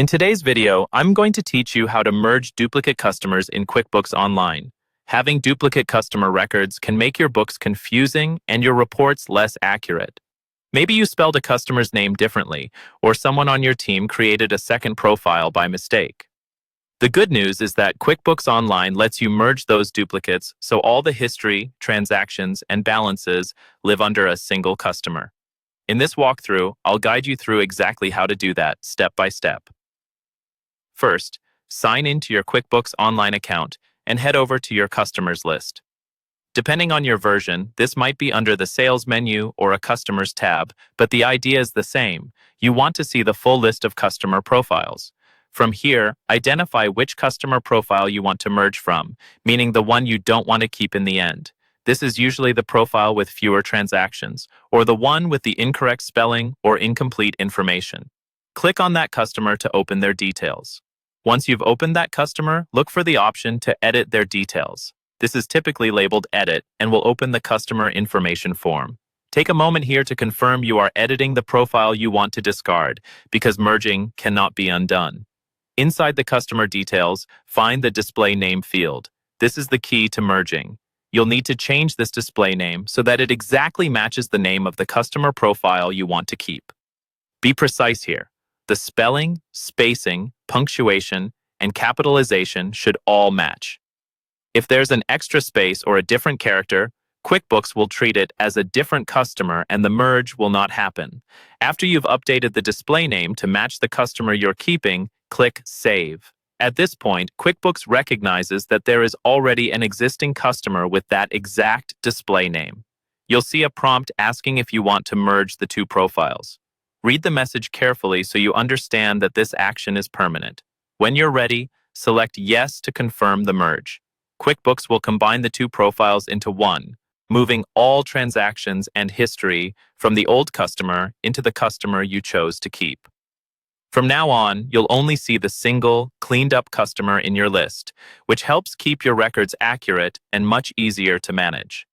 In today's video, I'm going to teach you how to merge duplicate customers in QuickBooks Online. Having duplicate customer records can make your books confusing and your reports less accurate. Maybe you spelled a customer's name differently, or someone on your team created a second profile by mistake. The good news is that QuickBooks Online lets you merge those duplicates so all the history, transactions, and balances live under a single customer. In this walkthrough, I'll guide you through exactly how to do that step by step. First, sign into your QuickBooks Online account and head over to your customers list. Depending on your version, this might be under the Sales menu or a Customers tab, but the idea is the same. You want to see the full list of customer profiles. From here, identify which customer profile you want to merge from, meaning the one you don't want to keep in the end. This is usually the profile with fewer transactions, or the one with the incorrect spelling or incomplete information. Click on that customer to open their details. Once you've opened that customer, look for the option to edit their details. This is typically labeled Edit and will open the customer information form. Take a moment here to confirm you are editing the profile you want to discard, because merging cannot be undone. Inside the customer details, find the display name field. This is the key to merging. You'll need to change this display name so that it exactly matches the name of the customer profile you want to keep. Be precise here. The spelling, spacing, punctuation, and capitalization should all match. If there's an extra space or a different character, QuickBooks will treat it as a different customer and the merge will not happen. After you've updated the display name to match the customer you're keeping, click Save. At this point, QuickBooks recognizes that there is already an existing customer with that exact display name. You'll see a prompt asking if you want to merge the two profiles. Read the message carefully so you understand that this action is permanent. When you're ready, select Yes to confirm the merge. QuickBooks will combine the two profiles into one, moving all transactions and history from the old customer into the customer you chose to keep. From now on, you'll only see the single, cleaned-up customer in your list, which helps keep your records accurate and much easier to manage.